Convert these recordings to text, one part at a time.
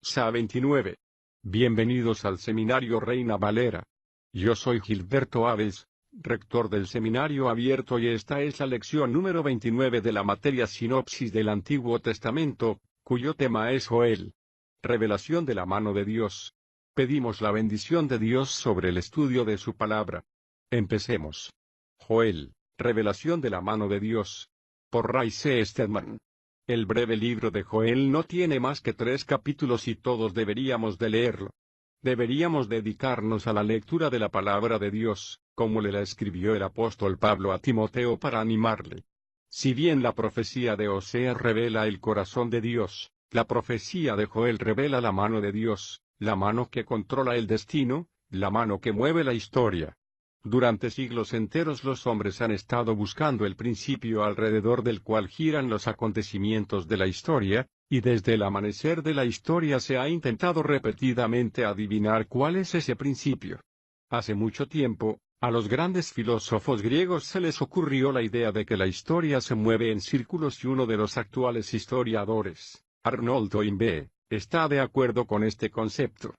SA 29. Bienvenidos al Seminario Reina Valera. Yo soy Gilberto Aves, rector del Seminario Abierto, y esta es la lección número 29 de la materia Sinopsis del Antiguo Testamento, cuyo tema es Joel. Revelación de la mano de Dios. Pedimos la bendición de Dios sobre el estudio de su palabra. Empecemos. Joel, revelación de la mano de Dios. Por Ray C. Stedman. El breve libro de Joel no tiene más que 3 capítulos y todos deberíamos de leerlo. Deberíamos dedicarnos a la lectura de la palabra de Dios, como le la escribió el apóstol Pablo a Timoteo para animarle. Si bien la profecía de Oseas revela el corazón de Dios, la profecía de Joel revela la mano de Dios, la mano que controla el destino, la mano que mueve la historia. Durante siglos enteros los hombres han estado buscando el principio alrededor del cual giran los acontecimientos de la historia, y desde el amanecer de la historia se ha intentado repetidamente adivinar cuál es ese principio. Hace mucho tiempo, a los grandes filósofos griegos se les ocurrió la idea de que la historia se mueve en círculos y uno de los actuales historiadores, Arnold Toynbee, está de acuerdo con este concepto.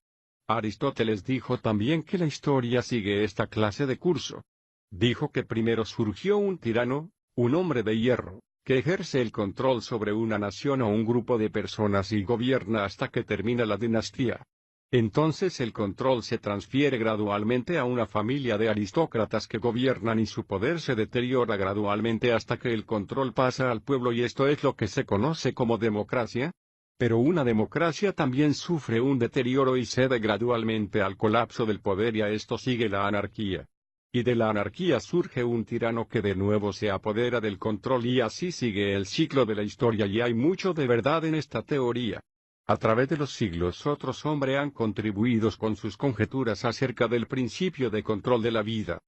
Aristóteles dijo también que la historia sigue esta clase de curso. Dijo que primero surgió un tirano, un hombre de hierro, que ejerce el control sobre una nación o un grupo de personas y gobierna hasta que termina la dinastía. Entonces el control se transfiere gradualmente a una familia de aristócratas que gobiernan y su poder se deteriora gradualmente hasta que el control pasa al pueblo, y esto es lo que se conoce como democracia. Pero una democracia también sufre un deterioro y cede gradualmente al colapso del poder, y a esto sigue la anarquía. Y de la anarquía surge un tirano que de nuevo se apodera del control, y así sigue el ciclo de la historia, y hay mucho de verdad en esta teoría. A través de los siglos otros hombres han contribuido con sus conjeturas acerca del principio de control de la vida.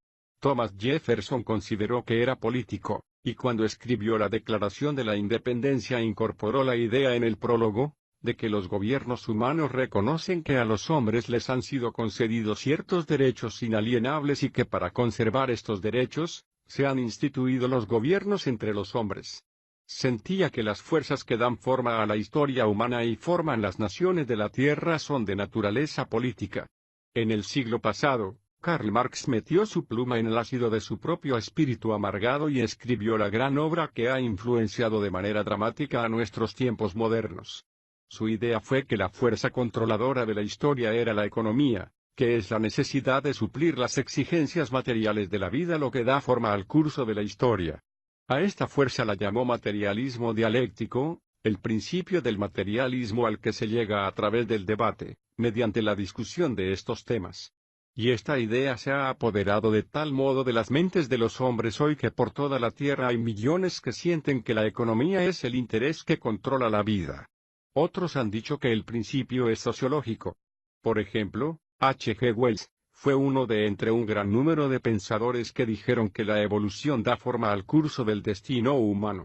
Thomas Jefferson consideró que era político, y cuando escribió la Declaración de la Independencia incorporó la idea en el prólogo, de que los gobiernos humanos reconocen que a los hombres les han sido concedidos ciertos derechos inalienables y que para conservar estos derechos, se han instituido los gobiernos entre los hombres. Sentía que las fuerzas que dan forma a la historia humana y forman las naciones de la tierra son de naturaleza política. En el siglo pasado, Karl Marx metió su pluma en el ácido de su propio espíritu amargado y escribió la gran obra que ha influenciado de manera dramática a nuestros tiempos modernos. Su idea fue que la fuerza controladora de la historia era la economía, que es la necesidad de suplir las exigencias materiales de la vida lo que da forma al curso de la historia. A esta fuerza la llamó materialismo dialéctico, el principio del materialismo al que se llega a través del debate, mediante la discusión de estos temas. Y esta idea se ha apoderado de tal modo de las mentes de los hombres hoy que por toda la tierra hay millones que sienten que la economía es el interés que controla la vida. Otros han dicho que el principio es sociológico. Por ejemplo, H. G. Wells fue uno de entre un gran número de pensadores que dijeron que la evolución da forma al curso del destino humano.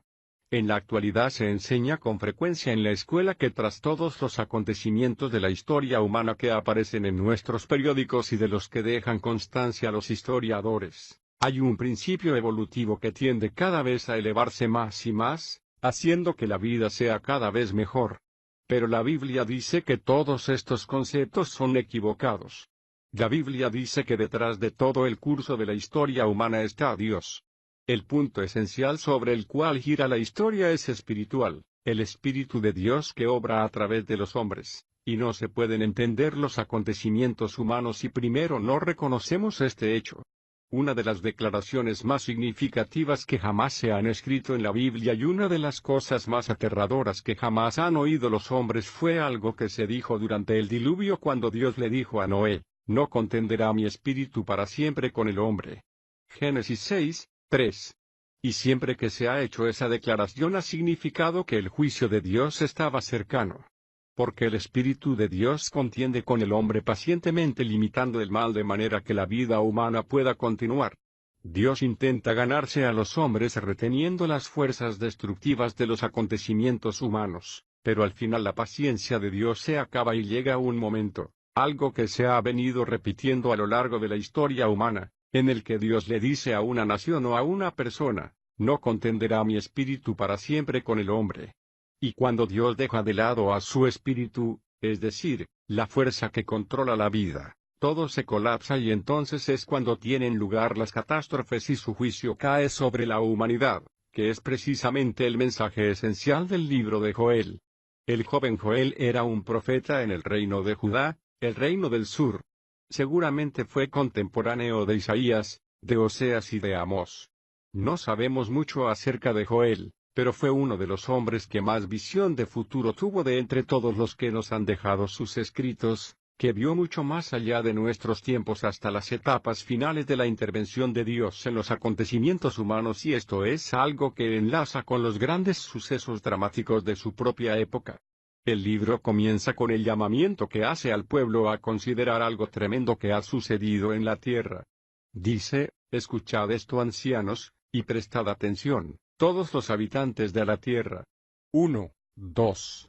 En la actualidad se enseña con frecuencia en la escuela que tras todos los acontecimientos de la historia humana que aparecen en nuestros periódicos y de los que dejan constancia los historiadores, hay un principio evolutivo que tiende cada vez a elevarse más y más, haciendo que la vida sea cada vez mejor. Pero la Biblia dice que todos estos conceptos son equivocados. La Biblia dice que detrás de todo el curso de la historia humana está Dios. El punto esencial sobre el cual gira la historia es espiritual, el Espíritu de Dios que obra a través de los hombres, y no se pueden entender los acontecimientos humanos si primero no reconocemos este hecho. Una de las declaraciones más significativas que jamás se han escrito en la Biblia y una de las cosas más aterradoras que jamás han oído los hombres fue algo que se dijo durante el diluvio cuando Dios le dijo a Noé: no contenderá mi espíritu para siempre con el hombre. Génesis 6, 3. Y siempre que se ha hecho esa declaración ha significado que el juicio de Dios estaba cercano. Porque el Espíritu de Dios contiende con el hombre pacientemente limitando el mal de manera que la vida humana pueda continuar. Dios intenta ganarse a los hombres reteniendo las fuerzas destructivas de los acontecimientos humanos, pero al final la paciencia de Dios se acaba y llega un momento, algo que se ha venido repitiendo a lo largo de la historia humana, en el que Dios le dice a una nación o a una persona: no contenderá mi espíritu para siempre con el hombre. Y cuando Dios deja de lado a su espíritu, es decir, la fuerza que controla la vida. Todo se colapsa y entonces es cuando tienen lugar las catástrofes y su juicio cae sobre la humanidad, que es precisamente el mensaje esencial del libro de Joel. El joven Joel era un profeta en el reino de Judá, el reino del sur. Seguramente fue contemporáneo de Isaías, de Oseas y de Amós. No sabemos mucho acerca de Joel, pero fue uno de los hombres que más visión de futuro tuvo de entre todos los que nos han dejado sus escritos, que vio mucho más allá de nuestros tiempos hasta las etapas finales de la intervención de Dios en los acontecimientos humanos, y esto es algo que enlaza con los grandes sucesos dramáticos de su propia época. El libro comienza con el llamamiento que hace al pueblo a considerar algo tremendo que ha sucedido en la tierra. Dice: escuchad esto, ancianos, y prestad atención, todos los habitantes de la tierra. 1, 2.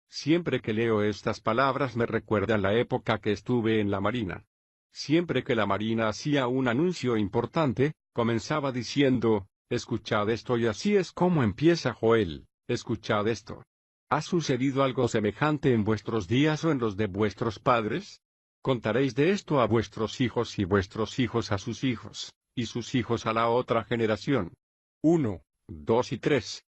Siempre que leo estas palabras me recuerdan la época que estuve en la Marina. Siempre que la Marina hacía un anuncio importante, comenzaba diciendo: escuchad esto, y así es como empieza Joel: escuchad esto. ¿Ha sucedido algo semejante en vuestros días o en los de vuestros padres? Contaréis de esto a vuestros hijos y vuestros hijos a sus hijos, y sus hijos a la otra generación. 1, 2 y 3.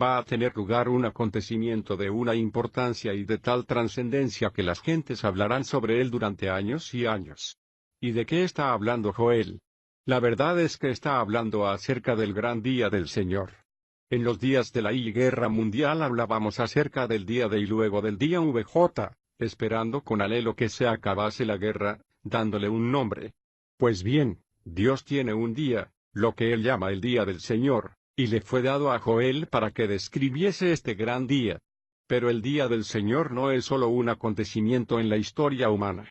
Va a tener lugar un acontecimiento de una importancia y de tal trascendencia que las gentes hablarán sobre él durante años y años. ¿Y de qué está hablando Joel? La verdad es que está hablando acerca del gran día del Señor. En los días de la guerra mundial hablábamos acerca del día D y luego del día VJ, esperando con anhelo que se acabase la guerra, dándole un nombre. Pues bien, Dios tiene un día, lo que él llama el día del Señor, y le fue dado a Joel para que describiese este gran día. Pero el día del Señor no es solo un acontecimiento en la historia humana.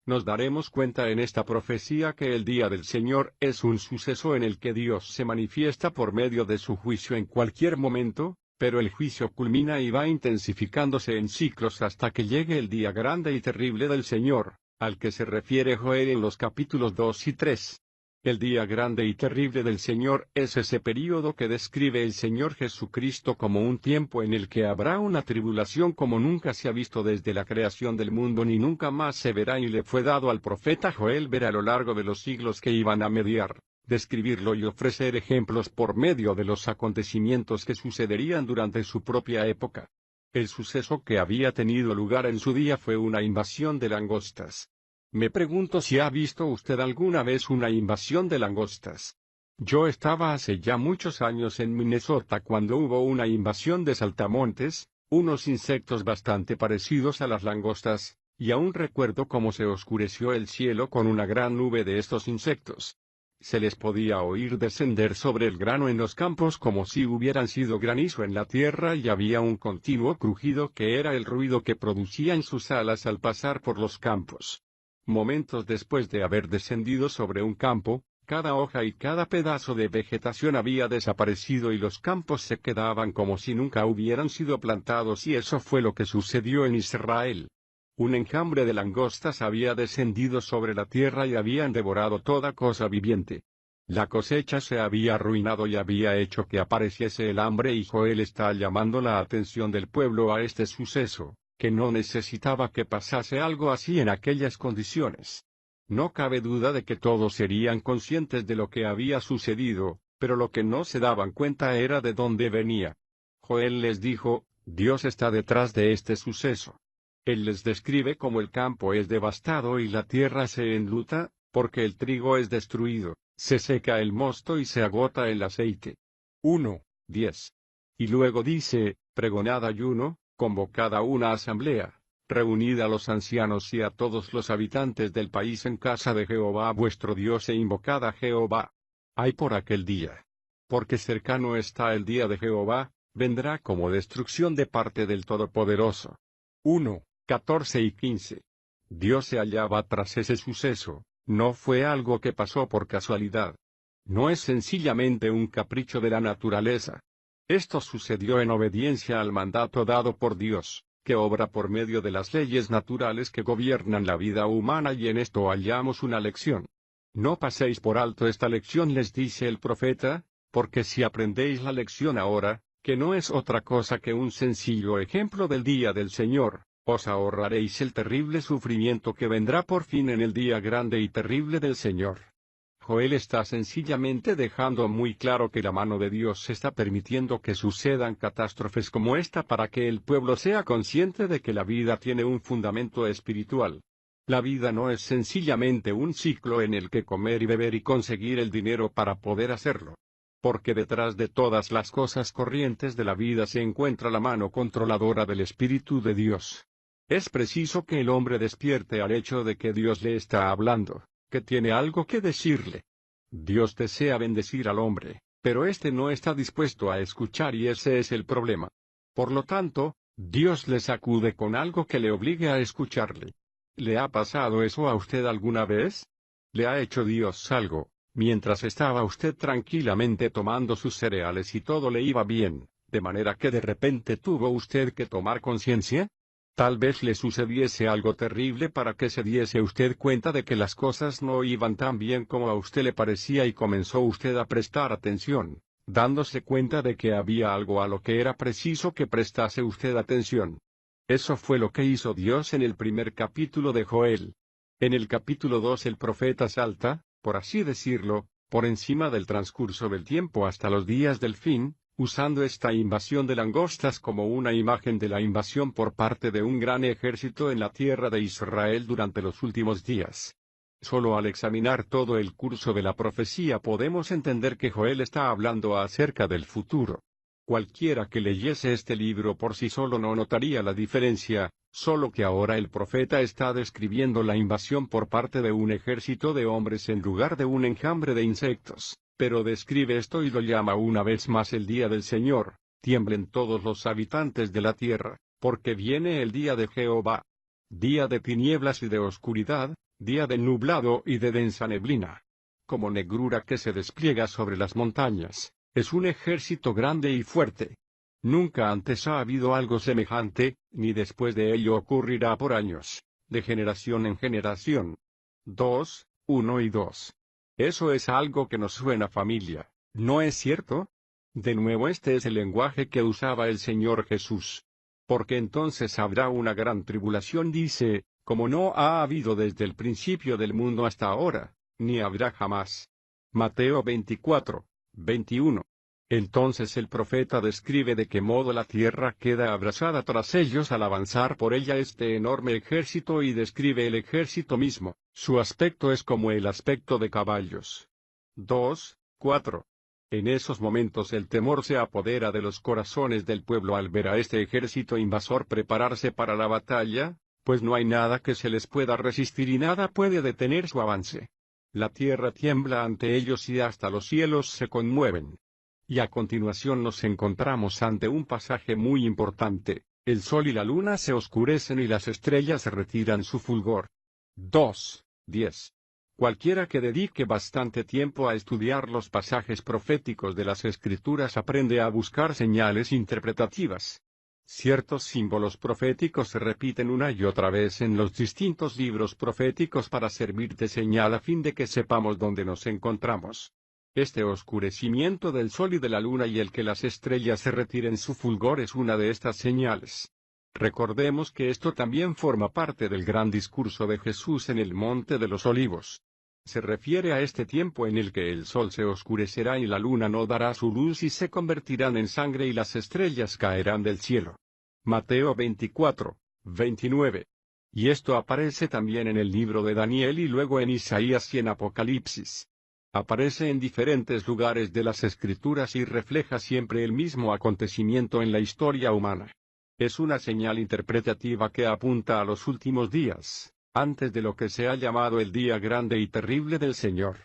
Nos daremos cuenta en esta profecía que el día del Señor es un suceso en el que Dios se manifiesta por medio de su juicio en cualquier momento, pero el juicio culmina y va intensificándose en ciclos hasta que llegue el día grande y terrible del Señor, al que se refiere Joel en los capítulos 2 y 3. El día grande y terrible del Señor es ese período que describe el Señor Jesucristo como un tiempo en el que habrá una tribulación como nunca se ha visto desde la creación del mundo ni nunca más se verá, y le fue dado al profeta Joel ver a lo largo de los siglos que iban a mediar, describirlo y ofrecer ejemplos por medio de los acontecimientos que sucederían durante su propia época. El suceso que había tenido lugar en su día fue una invasión de langostas. Me pregunto si ha visto usted alguna vez una invasión de langostas. Yo estaba hace ya muchos años en Minnesota cuando hubo una invasión de saltamontes, unos insectos bastante parecidos a las langostas, y aún recuerdo cómo se oscureció el cielo con una gran nube de estos insectos. Se les podía oír descender sobre el grano en los campos como si hubieran sido granizo en la tierra, y había un continuo crujido que era el ruido que producían sus alas al pasar por los campos. Momentos después de haber descendido sobre un campo, cada hoja y cada pedazo de vegetación había desaparecido y los campos se quedaban como si nunca hubieran sido plantados, y eso fue lo que sucedió en Israel. Un enjambre de langostas había descendido sobre la tierra y habían devorado toda cosa viviente. La cosecha se había arruinado y había hecho que apareciese el hambre, y Joel está llamando la atención del pueblo a este suceso, que no necesitaba que pasase algo así en aquellas condiciones. No cabe duda de que todos serían conscientes de lo que había sucedido, pero lo que no se daban cuenta era de dónde venía. Joel les dijo: Dios está detrás de este suceso. Él les describe cómo el campo es devastado y la tierra se enluta, porque el trigo es destruido, se seca el mosto y se agota el aceite. 1, 10. Y luego dice: pregonad ayuno, convocad a una asamblea, reunid a los ancianos y a todos los habitantes del país en casa de Jehová vuestro Dios, e invocad a Jehová. Ay por aquel día. Porque cercano está el día de Jehová, vendrá como destrucción de parte del Todopoderoso. 1, 14 y 15. Dios se hallaba tras ese suceso, no fue algo que pasó por casualidad. No es sencillamente un capricho de la naturaleza. Esto sucedió en obediencia al mandato dado por Dios, que obra por medio de las leyes naturales que gobiernan la vida humana, y en esto hallamos una lección. No paséis por alto esta lección, les dice el profeta, porque si aprendéis la lección ahora, que no es otra cosa que un sencillo ejemplo del día del Señor, Os ahorraréis el terrible sufrimiento que vendrá por fin en el día grande y terrible del Señor. Joel está sencillamente dejando muy claro que la mano de Dios está permitiendo que sucedan catástrofes como esta para que el pueblo sea consciente de que la vida tiene un fundamento espiritual. La vida no es sencillamente un ciclo en el que comer y beber y conseguir el dinero para poder hacerlo. Porque detrás de todas las cosas corrientes de la vida se encuentra la mano controladora del Espíritu de Dios. Es preciso que el hombre despierte al hecho de que Dios le está hablando, que tiene algo que decirle. Dios desea bendecir al hombre, pero éste no está dispuesto a escuchar y ese es el problema. Por lo tanto, Dios le sacude con algo que le obligue a escucharle. ¿Le ha pasado eso a usted alguna vez? ¿Le ha hecho Dios algo, mientras estaba usted tranquilamente tomando sus cereales y todo le iba bien, de manera que de repente tuvo usted que tomar conciencia? Tal vez le sucediese algo terrible para que se diese usted cuenta de que las cosas no iban tan bien como a usted le parecía y comenzó usted a prestar atención, dándose cuenta de que había algo a lo que era preciso que prestase usted atención. Eso fue lo que hizo Dios en el primer capítulo de Joel. En el capítulo 2 el profeta salta, por así decirlo, por encima del transcurso del tiempo hasta los días del fin, usando esta invasión de langostas como una imagen de la invasión por parte de un gran ejército en la tierra de Israel durante los últimos días. Solo al examinar todo el curso de la profecía podemos entender que Joel está hablando acerca del futuro. Cualquiera que leyese este libro por sí solo no notaría la diferencia, solo que ahora el profeta está describiendo la invasión por parte de un ejército de hombres en lugar de un enjambre de insectos. Pero describe esto y lo llama una vez más el día del Señor, tiemblen todos los habitantes de la tierra, porque viene el día de Jehová. Día de tinieblas y de oscuridad, día de nublado y de densa neblina. Como negrura que se despliega sobre las montañas, es un ejército grande y fuerte. Nunca antes ha habido algo semejante, ni después de ello ocurrirá por años, de generación en generación. 2, 1 y 2. Eso es algo que nos suena familia, ¿no es cierto? De nuevo este es el lenguaje que usaba el Señor Jesús. Porque entonces habrá una gran tribulación, dice, como no ha habido desde el principio del mundo hasta ahora, ni habrá jamás. Mateo 24, 21. Entonces el profeta describe de qué modo la tierra queda abrasada tras ellos al avanzar por ella este enorme ejército y describe el ejército mismo, su aspecto es como el aspecto de caballos. 2, 4. En esos momentos el temor se apodera de los corazones del pueblo al ver a este ejército invasor prepararse para la batalla, pues no hay nada que se les pueda resistir y nada puede detener su avance. La tierra tiembla ante ellos y hasta los cielos se conmueven. Y a continuación nos encontramos ante un pasaje muy importante, el sol y la luna se oscurecen y las estrellas retiran su fulgor. 2, 10. Cualquiera que dedique bastante tiempo a estudiar los pasajes proféticos de las Escrituras aprende a buscar señales interpretativas. Ciertos símbolos proféticos se repiten una y otra vez en los distintos libros proféticos para servir de señal a fin de que sepamos dónde nos encontramos. Este oscurecimiento del sol y de la luna y el que las estrellas se retiren su fulgor es una de estas señales. Recordemos que esto también forma parte del gran discurso de Jesús en el Monte de los Olivos. Se refiere a este tiempo en el que el sol se oscurecerá y la luna no dará su luz y se convertirán en sangre y las estrellas caerán del cielo. Mateo 24, 29. Y esto aparece también en el libro de Daniel y luego en Isaías y en Apocalipsis. Aparece en diferentes lugares de las Escrituras y refleja siempre el mismo acontecimiento en la historia humana. Es una señal interpretativa que apunta a los últimos días, antes de lo que se ha llamado el día grande y terrible del Señor.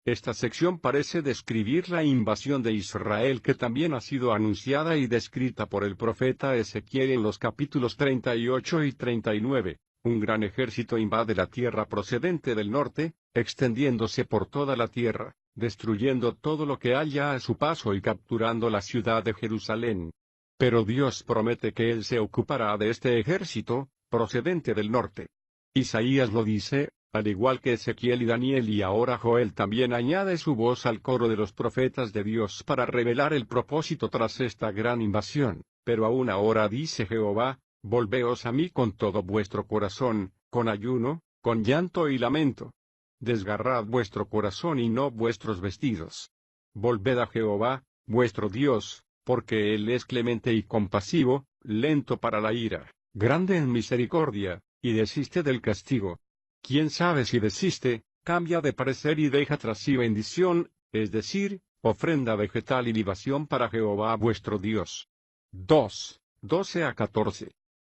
Esta sección parece describir la invasión de Israel que también ha sido anunciada y descrita por el profeta Ezequiel en los capítulos 38 y 39. Un gran ejército invade la tierra procedente del norte, extendiéndose por toda la tierra, destruyendo todo lo que haya a su paso y capturando la ciudad de Jerusalén. Pero Dios promete que Él se ocupará de este ejército, procedente del norte. Isaías lo dice, al igual que Ezequiel y Daniel, y ahora Joel también añade su voz al coro de los profetas de Dios para revelar el propósito tras esta gran invasión. Pero aún ahora dice Jehová, Volveos a mí con todo vuestro corazón, con ayuno, con llanto y lamento. Desgarrad vuestro corazón y no vuestros vestidos. Volved a Jehová, vuestro Dios, porque Él es clemente y compasivo, lento para la ira, grande en misericordia, y desiste del castigo. ¿Quién sabe si desiste, cambia de parecer y deja tras sí bendición, es decir, ofrenda vegetal y libación para Jehová vuestro Dios? 2. 12 a 14.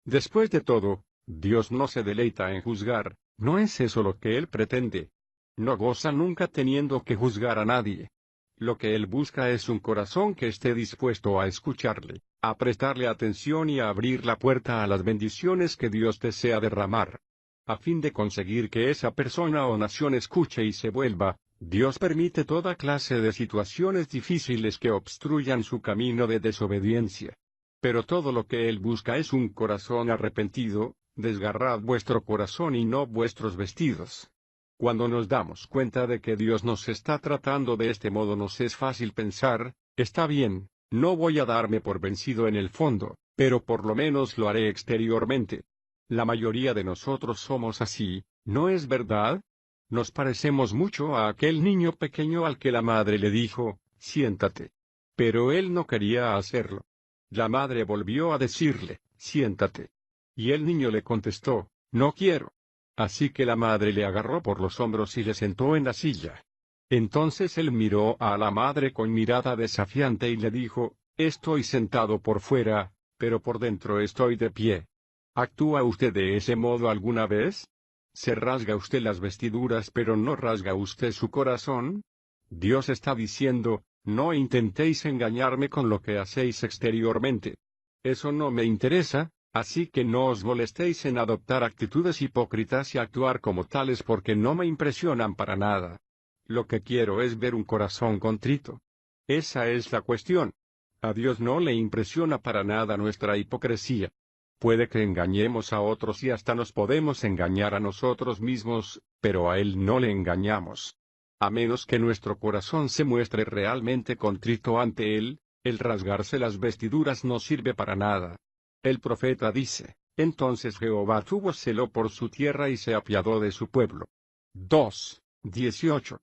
Después de todo, Dios no se deleita en juzgar, no es eso lo que Él pretende. No goza nunca teniendo que juzgar a nadie. Lo que Él busca es un corazón que esté dispuesto a escucharle, a prestarle atención y a abrir la puerta a las bendiciones que Dios desea derramar. A fin de conseguir que esa persona o nación escuche y se vuelva, Dios permite toda clase de situaciones difíciles que obstruyan su camino de desobediencia. Pero todo lo que Él busca es un corazón arrepentido. Desgarrad vuestro corazón y no vuestros vestidos. Cuando nos damos cuenta de que Dios nos está tratando de este modo, nos es fácil pensar, está bien, no voy a darme por vencido en el fondo, pero por lo menos lo haré exteriormente. La mayoría de nosotros somos así, ¿no es verdad? Nos parecemos mucho a aquel niño pequeño al que la madre le dijo, siéntate. Pero él no quería hacerlo. La madre volvió a decirle, siéntate. Y el niño le contestó, no quiero. Así que la madre le agarró por los hombros y le sentó en la silla. Entonces él miró a la madre con mirada desafiante y le dijo, estoy sentado por fuera, pero por dentro estoy de pie. ¿Actúa usted de ese modo alguna vez? ¿Se rasga usted las vestiduras pero no rasga usted su corazón? Dios está diciendo, no intentéis engañarme con lo que hacéis exteriormente. Eso no me interesa. Así que no os molestéis en adoptar actitudes hipócritas y actuar como tales porque no me impresionan para nada. Lo que quiero es ver un corazón contrito. Esa es la cuestión. A Dios no le impresiona para nada nuestra hipocresía. Puede que engañemos a otros y hasta nos podemos engañar a nosotros mismos, pero a Él no le engañamos. A menos que nuestro corazón se muestre realmente contrito ante Él, el rasgarse las vestiduras no sirve para nada. El profeta dice, entonces Jehová tuvo celo por su tierra y se apiadó de su pueblo. 2. 18.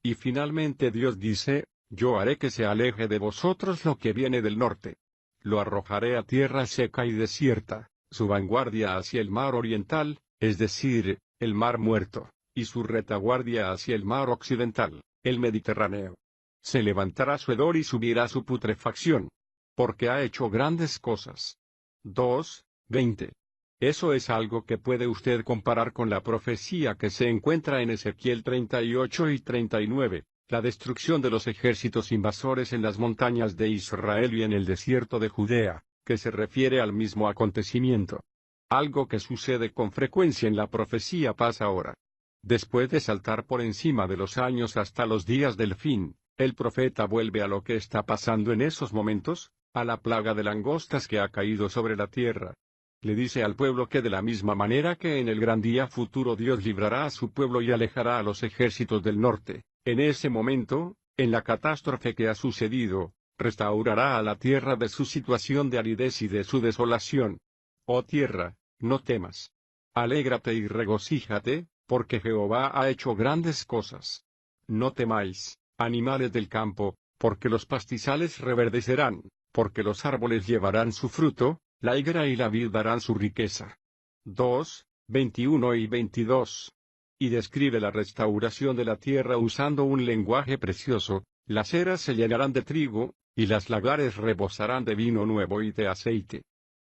Y finalmente Dios dice, yo haré que se aleje de vosotros lo que viene del norte. Lo arrojaré a tierra seca y desierta, su vanguardia hacia el mar oriental, es decir, el mar muerto, y su retaguardia hacia el mar occidental, el Mediterráneo. Se levantará su hedor y subirá su putrefacción. Porque ha hecho grandes cosas. 2, 20. Eso es algo que puede usted comparar con la profecía que se encuentra en Ezequiel 38 y 39, la destrucción de los ejércitos invasores en las montañas de Israel y en el desierto de Judea, que se refiere al mismo acontecimiento. Algo que sucede con frecuencia en la profecía pasa ahora. Después de saltar por encima de los años hasta los días del fin, el profeta vuelve a lo que está pasando en esos momentos, a la plaga de langostas que ha caído sobre la tierra. Le dice al pueblo que de la misma manera que en el gran día futuro Dios librará a su pueblo y alejará a los ejércitos del norte, en ese momento, en la catástrofe que ha sucedido, restaurará a la tierra de su situación de aridez y de su desolación. Oh tierra, no temas. Alégrate y regocíjate, porque Jehová ha hecho grandes cosas. No temáis, animales del campo, porque los pastizales reverdecerán, porque los árboles llevarán su fruto, la higuera y la vid darán su riqueza. 2, 21 y 22. Y describe la restauración de la tierra usando un lenguaje precioso, las eras se llenarán de trigo, y las lagares rebosarán de vino nuevo y de aceite.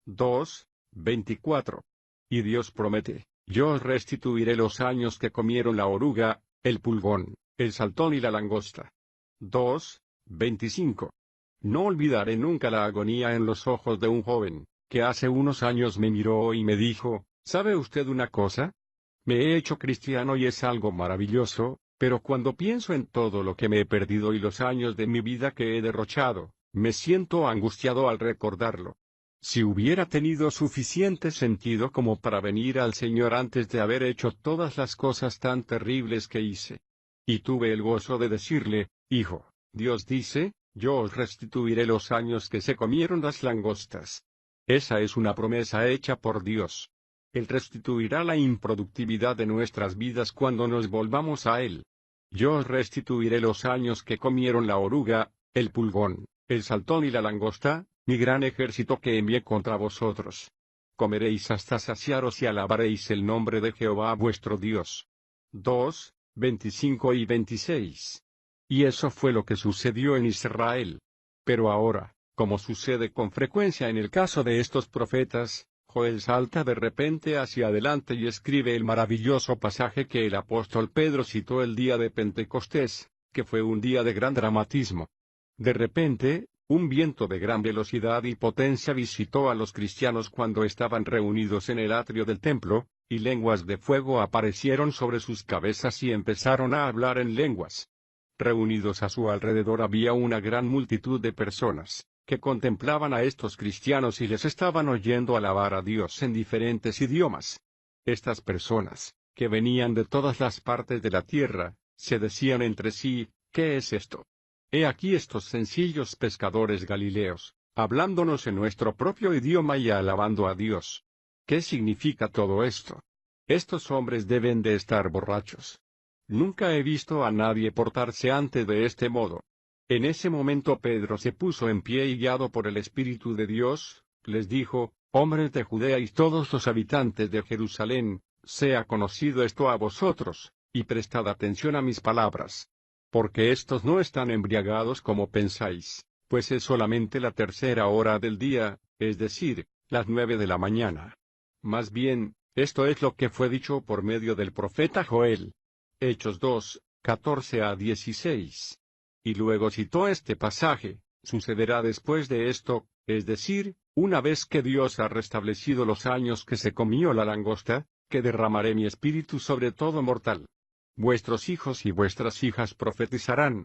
2, 24. Y Dios promete, yo os restituiré los años que comieron la oruga, el pulgón, el saltón y la langosta. 2, 25. No olvidaré nunca la agonía en los ojos de un joven, que hace unos años me miró y me dijo, ¿sabe usted una cosa? Me he hecho cristiano y es algo maravilloso, pero cuando pienso en todo lo que me he perdido y los años de mi vida que he derrochado, me siento angustiado al recordarlo. Si hubiera tenido suficiente sentido como para venir al Señor antes de haber hecho todas las cosas tan terribles que hice. Y tuve el gozo de decirle, hijo, Dios dice, yo os restituiré los años que se comieron las langostas. Esa es una promesa hecha por Dios. Él restituirá la improductividad de nuestras vidas cuando nos volvamos a Él. Yo os restituiré los años que comieron la oruga, el pulgón, el saltón y la langosta, mi gran ejército que envié contra vosotros. Comeréis hasta saciaros y alabaréis el nombre de Jehová vuestro Dios. 2, 25 y 26. Y eso fue lo que sucedió en Israel. Pero ahora, como sucede con frecuencia en el caso de estos profetas, Joel salta de repente hacia adelante y escribe el maravilloso pasaje que el apóstol Pedro citó el día de Pentecostés, que fue un día de gran dramatismo. De repente, un viento de gran velocidad y potencia visitó a los cristianos cuando estaban reunidos en el atrio del templo, y lenguas de fuego aparecieron sobre sus cabezas y empezaron a hablar en lenguas. Reunidos a su alrededor había una gran multitud de personas, que contemplaban a estos cristianos y les estaban oyendo alabar a Dios en diferentes idiomas. Estas personas, que venían de todas las partes de la tierra, se decían entre sí, ¿qué es esto? He aquí estos sencillos pescadores galileos, hablándonos en nuestro propio idioma y alabando a Dios. ¿Qué significa todo esto? Estos hombres deben de estar borrachos. Nunca he visto a nadie portarse antes de este modo. En ese momento Pedro se puso en pie y guiado por el Espíritu de Dios, les dijo, hombres de Judea y todos los habitantes de Jerusalén, sea conocido esto a vosotros, y prestad atención a mis palabras. Porque estos no están embriagados como pensáis, pues es solamente la tercera hora del día, es decir, las 9 de la mañana. Más bien, esto es lo que fue dicho por medio del profeta Joel. Hechos 2, 14 a 16. Y luego citó este pasaje, sucederá después de esto, es decir, una vez que Dios ha restablecido los años que se comió la langosta, que derramaré mi espíritu sobre todo mortal. Vuestros hijos y vuestras hijas profetizarán.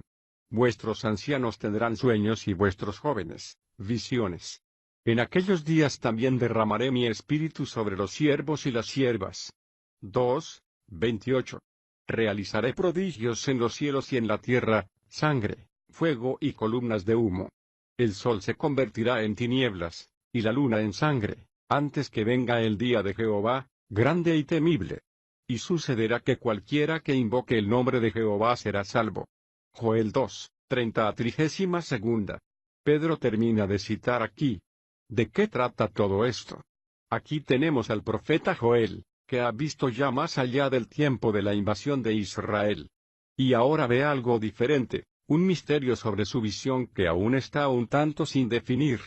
Vuestros ancianos tendrán sueños y vuestros jóvenes, visiones. En aquellos días también derramaré mi espíritu sobre los siervos y las siervas. 2, 28. Realizaré prodigios en los cielos y en la tierra, sangre, fuego y columnas de humo. El sol se convertirá en tinieblas, y la luna en sangre, antes que venga el día de Jehová, grande y temible. Y sucederá que cualquiera que invoque el nombre de Jehová será salvo. Joel 2, 30 a 32. Pedro termina de citar aquí. ¿De qué trata todo esto? Aquí tenemos al profeta Joel, que ha visto ya más allá del tiempo de la invasión de Israel. Y ahora ve algo diferente, un misterio sobre su visión que aún está un tanto sin definir.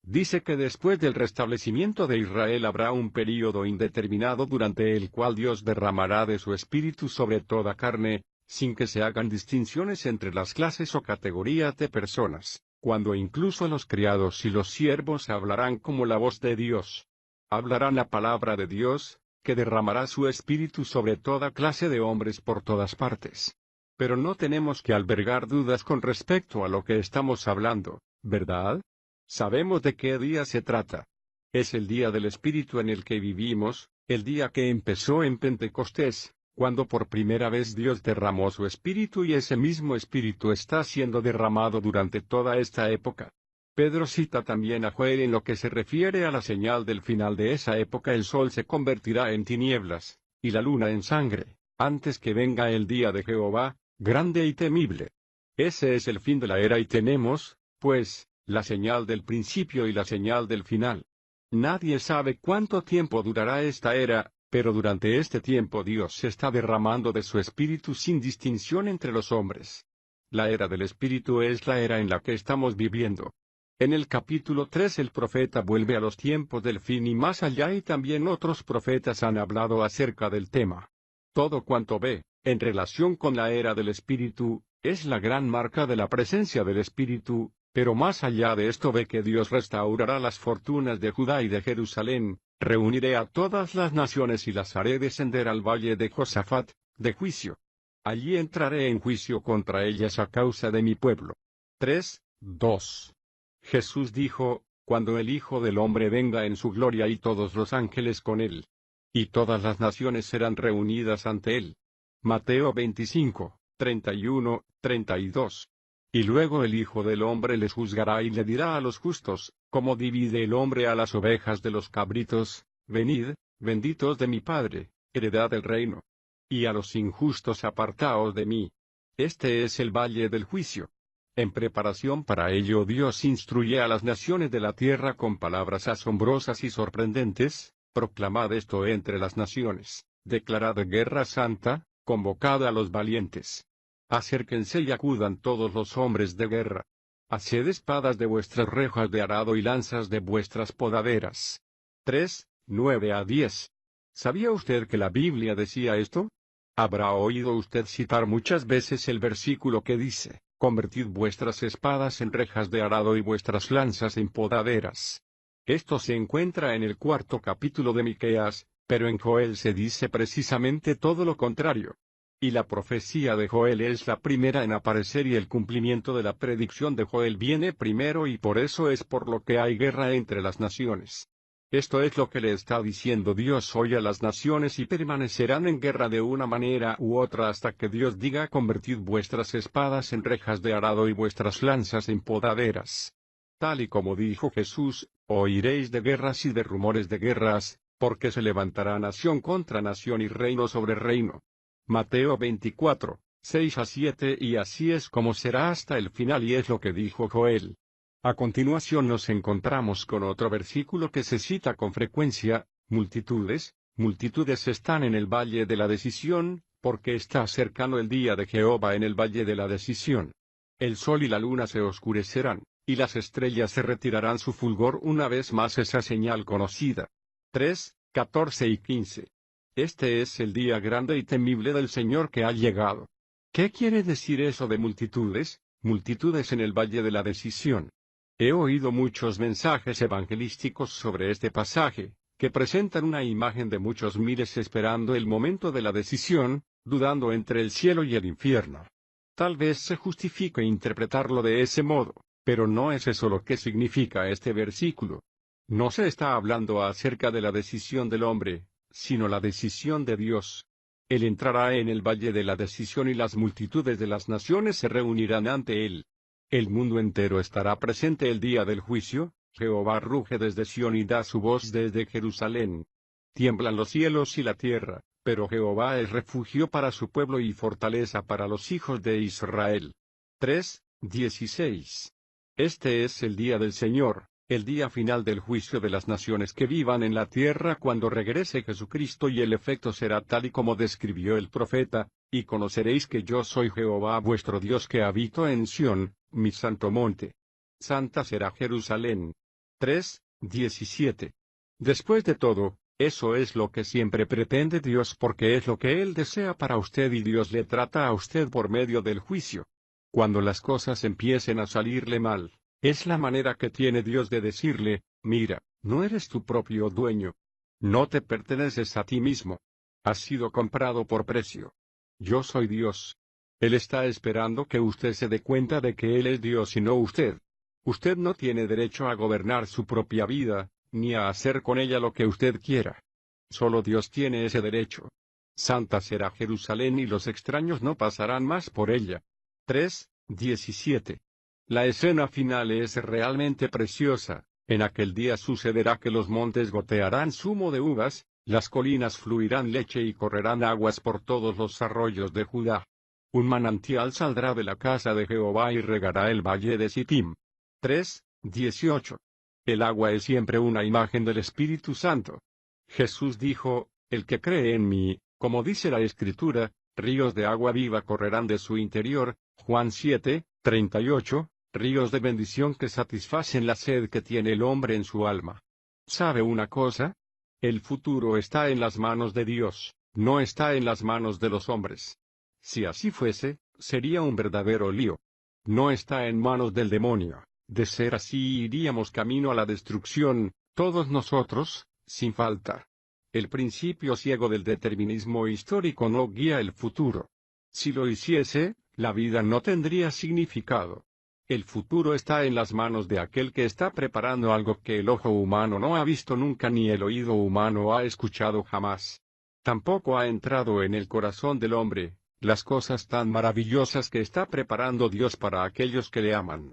Dice que después del restablecimiento de Israel habrá un período indeterminado durante el cual Dios derramará de su espíritu sobre toda carne, sin que se hagan distinciones entre las clases o categorías de personas, cuando incluso los criados y los siervos hablarán como la voz de Dios. Hablarán la palabra de Dios, que derramará su espíritu sobre toda clase de hombres por todas partes. Pero no tenemos que albergar dudas con respecto a lo que estamos hablando, ¿verdad? Sabemos de qué día se trata. Es el día del Espíritu en el que vivimos, el día que empezó en Pentecostés, cuando por primera vez Dios derramó su Espíritu y ese mismo Espíritu está siendo derramado durante toda esta época. Pedro cita también a Joel en lo que se refiere a la señal del final de esa época: el sol se convertirá en tinieblas, y la luna en sangre, antes que venga el día de Jehová, grande y temible. Ese es el fin de la era y tenemos, pues, la señal del principio y la señal del final. Nadie sabe cuánto tiempo durará esta era, pero durante este tiempo Dios se está derramando de su Espíritu sin distinción entre los hombres. La era del Espíritu es la era en la que estamos viviendo. En el capítulo 3 el profeta vuelve a los tiempos del fin y más allá, y también otros profetas han hablado acerca del tema. Todo cuanto ve, en relación con la era del Espíritu, es la gran marca de la presencia del Espíritu, pero más allá de esto ve que Dios restaurará las fortunas de Judá y de Jerusalén, reuniré a todas las naciones y las haré descender al valle de Josafat, de juicio. Allí entraré en juicio contra ellas a causa de mi pueblo. 3, 2. Jesús dijo, cuando el Hijo del Hombre venga en su gloria y todos los ángeles con él. Y todas las naciones serán reunidas ante él. Mateo 25, 31, 32. Y luego el Hijo del Hombre les juzgará y le dirá a los justos, como divide el hombre a las ovejas de los cabritos, venid, benditos de mi Padre, heredad del reino. Y a los injustos apartaos de mí. Este es el valle del juicio. En preparación para ello Dios instruye a las naciones de la tierra con palabras asombrosas y sorprendentes: proclamad esto entre las naciones, declarad guerra santa, convocad a los valientes. Acérquense y acudan todos los hombres de guerra. Haced espadas de vuestras rejas de arado y lanzas de vuestras podaderas. 3, 9 a 10. ¿Sabía usted que la Biblia decía esto? Habrá oído usted citar muchas veces el versículo que dice: convertid vuestras espadas en rejas de arado y vuestras lanzas en podaderas. Esto se encuentra en el 4º capítulo de Miqueas, pero en Joel se dice precisamente todo lo contrario. Y la profecía de Joel es la primera en aparecer y el cumplimiento de la predicción de Joel viene primero y por eso es por lo que hay guerra entre las naciones. Esto es lo que le está diciendo Dios hoy a las naciones y permanecerán en guerra de una manera u otra hasta que Dios diga: convertid vuestras espadas en rejas de arado y vuestras lanzas en podaderas. Tal y como dijo Jesús: oiréis de guerras y de rumores de guerras, porque se levantará nación contra nación y reino sobre reino. Mateo 24, 6 a 7. Y así es como será hasta el final, y es lo que dijo Joel. A continuación nos encontramos con otro versículo que se cita con frecuencia: multitudes, multitudes están en el valle de la decisión, porque está cercano el día de Jehová en el valle de la decisión. El sol y la luna se oscurecerán, y las estrellas se retirarán su fulgor una vez más, esa señal conocida. 3, 14 y 15. Este es el día grande y temible del Señor que ha llegado. ¿Qué quiere decir eso de multitudes? Multitudes en el valle de la decisión. He oído muchos mensajes evangelísticos sobre este pasaje, que presentan una imagen de muchos miles esperando el momento de la decisión, dudando entre el cielo y el infierno. Tal vez se justifique interpretarlo de ese modo, pero no es eso lo que significa este versículo. No se está hablando acerca de la decisión del hombre, sino la decisión de Dios. Él entrará en el valle de la decisión y las multitudes de las naciones se reunirán ante él. El mundo entero estará presente el día del juicio. Jehová ruge desde Sión y da su voz desde Jerusalén. Tiemblan los cielos y la tierra, pero Jehová es refugio para su pueblo y fortaleza para los hijos de Israel. 3, 16. Este es el día del Señor, el día final del juicio de las naciones que vivan en la tierra cuando regrese Jesucristo, y el efecto será tal y como describió el profeta: y conoceréis que yo soy Jehová vuestro Dios, que habito en Sión, mi santo monte. Santa será Jerusalén. 3, 17. Después de todo, eso es lo que siempre pretende Dios, porque es lo que Él desea para usted, y Dios le trata a usted por medio del juicio. Cuando las cosas empiecen a salirle mal, es la manera que tiene Dios de decirle: mira, no eres tu propio dueño. No te perteneces a ti mismo. Has sido comprado por precio. Yo soy Dios. Él está esperando que usted se dé cuenta de que Él es Dios y no usted. Usted no tiene derecho a gobernar su propia vida, ni a hacer con ella lo que usted quiera. Solo Dios tiene ese derecho. Santa será Jerusalén y los extraños no pasarán más por ella. 3, 17. La escena final es realmente preciosa. En aquel día sucederá que los montes gotearán zumo de uvas, las colinas fluirán leche y correrán aguas por todos los arroyos de Judá. Un manantial saldrá de la casa de Jehová y regará el valle de Sittim. 3, 18. El agua es siempre una imagen del Espíritu Santo. Jesús dijo: el que cree en mí, como dice la Escritura, ríos de agua viva correrán de su interior. Juan 7, 38. Ríos de bendición que satisfacen la sed que tiene el hombre en su alma. ¿Sabe una cosa? El futuro está en las manos de Dios, no está en las manos de los hombres. Si así fuese, sería un verdadero lío. No está en manos del demonio. De ser así, iríamos camino a la destrucción, todos nosotros, sin falta. El principio ciego del determinismo histórico no guía el futuro. Si lo hiciese, la vida no tendría significado. El futuro está en las manos de aquel que está preparando algo que el ojo humano no ha visto nunca ni el oído humano ha escuchado jamás. Tampoco ha entrado en el corazón del hombre, las cosas tan maravillosas que está preparando Dios para aquellos que le aman.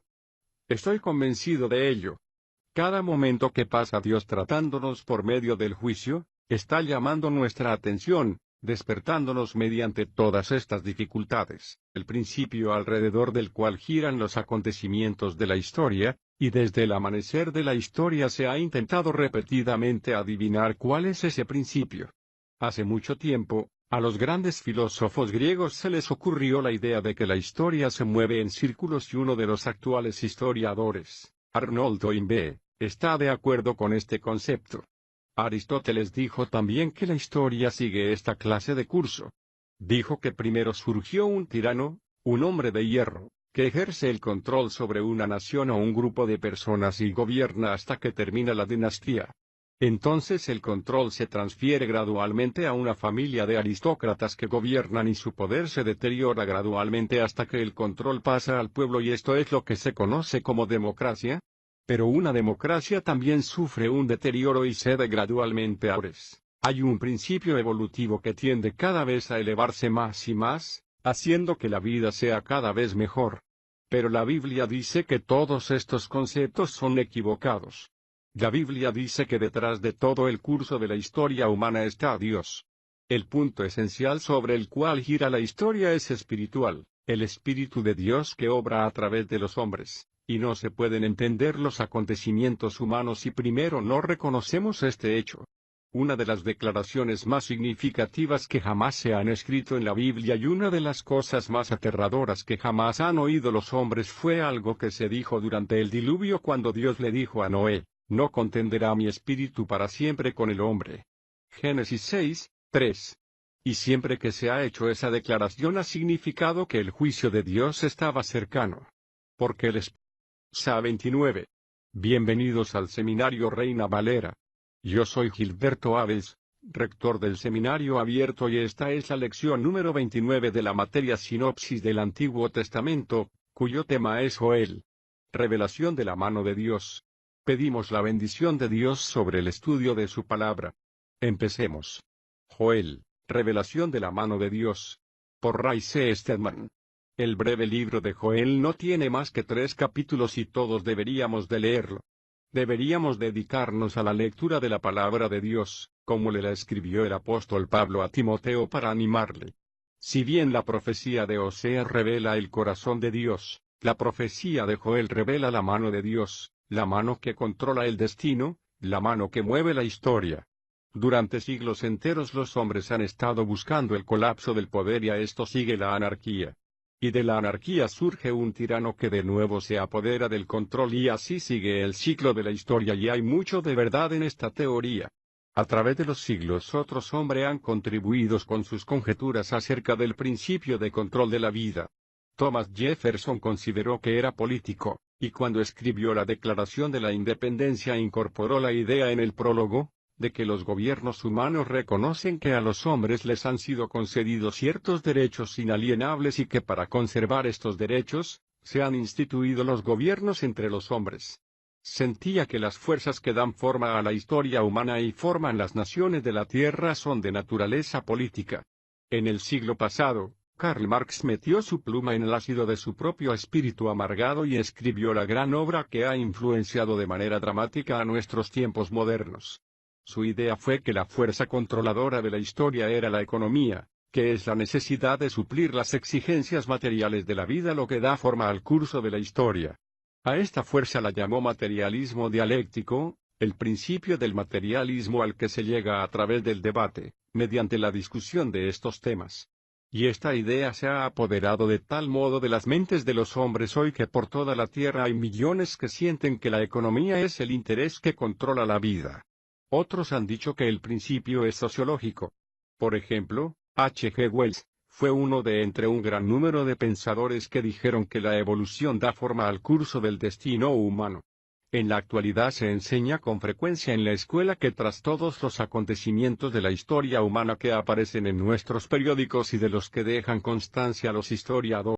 Estoy convencido de ello. Cada momento que pasa Dios tratándonos por medio del juicio, está llamando nuestra atención, despertándonos mediante todas estas dificultades, el principio alrededor del cual giran los acontecimientos de la historia, y desde el amanecer de la historia se ha intentado repetidamente adivinar cuál es ese principio. Hace mucho tiempo, a los grandes filósofos griegos se les ocurrió la idea de que la historia se mueve en círculos y uno de los actuales historiadores, Arnold Toynbee, está de acuerdo con este concepto. Aristóteles dijo también que la historia sigue esta clase de curso. Dijo que primero surgió un tirano, un hombre de hierro, que ejerce el control sobre una nación o un grupo de personas y gobierna hasta que termina la dinastía. Entonces el control se transfiere gradualmente a una familia de aristócratas que gobiernan y su poder se deteriora gradualmente hasta que el control pasa al pueblo y esto es lo que se conoce como democracia. Pero una democracia también sufre un deterioro y cede gradualmente a hombres. Hay un principio evolutivo que tiende cada vez a elevarse más y más, haciendo que la vida sea cada vez mejor. Pero la Biblia dice que todos estos conceptos son equivocados. La Biblia dice que detrás de todo el curso de la historia humana está Dios. El punto esencial sobre el cual gira la historia es espiritual, el Espíritu de Dios que obra a través de los hombres, y no se pueden entender los acontecimientos humanos si primero no reconocemos este hecho. Una de las declaraciones más significativas que jamás se han escrito en la Biblia y una de las cosas más aterradoras que jamás han oído los hombres fue algo que se dijo durante el diluvio cuando Dios le dijo a Noé: no contenderá mi espíritu para siempre con el hombre. Génesis 6, 3. Y siempre que se ha hecho esa declaración ha significado que el juicio de Dios estaba cercano. Porque el Sa 29. Bienvenidos al Seminario Reina Valera. Yo soy Gilberto Aves, rector del Seminario Abierto y esta es la lección número 29 de la materia Sinopsis del Antiguo Testamento, cuyo tema es Joel. Revelación de la mano de Dios. Pedimos la bendición de Dios sobre el estudio de su palabra. Empecemos. Joel, revelación de la mano de Dios. Por Ray C. Stedman. El breve libro de Joel no tiene más que 3 capítulos y todos deberíamos de leerlo. Deberíamos dedicarnos a la lectura de la palabra de Dios, como le la escribió el apóstol Pablo a Timoteo para animarle. Si bien la profecía de Oseas revela el corazón de Dios, la profecía de Joel revela la mano de Dios, la mano que controla el destino, la mano que mueve la historia. Durante siglos enteros los hombres han estado buscando el colapso del poder y a esto sigue la anarquía. Y de la anarquía surge un tirano que de nuevo se apodera del control y así sigue el ciclo de la historia y hay mucho de verdad en esta teoría. A través de los siglos otros hombres han contribuido con sus conjeturas acerca del principio de control de la vida. Thomas Jefferson consideró que era político, y cuando escribió la Declaración de la Independencia incorporó la idea en el prólogo, de que los gobiernos humanos reconocen que a los hombres les han sido concedidos ciertos derechos inalienables y que para conservar estos derechos, se han instituido los gobiernos entre los hombres. Sentía que las fuerzas que dan forma a la historia humana y forman las naciones de la tierra son de naturaleza política. En el siglo pasado, Karl Marx metió su pluma en el ácido de su propio espíritu amargado y escribió la gran obra que ha influenciado de manera dramática a nuestros tiempos modernos. Su idea fue que la fuerza controladora de la historia era la economía, que es la necesidad de suplir las exigencias materiales de la vida lo que da forma al curso de la historia. A esta fuerza la llamó materialismo dialéctico, el principio del materialismo al que se llega a través del debate, mediante la discusión de estos temas. Y esta idea se ha apoderado de tal modo de las mentes de los hombres hoy que por toda la tierra hay millones que sienten que la economía es el interés que controla la vida. Otros han dicho que el principio es sociológico. Por ejemplo, H. G. Wells fue uno de entre un gran número de pensadores que dijeron que la evolución da forma al curso del destino humano. En la actualidad se enseña con frecuencia en la escuela que tras todos los acontecimientos de la historia humana que aparecen en nuestros periódicos y de los que dejan constancia los historiadores,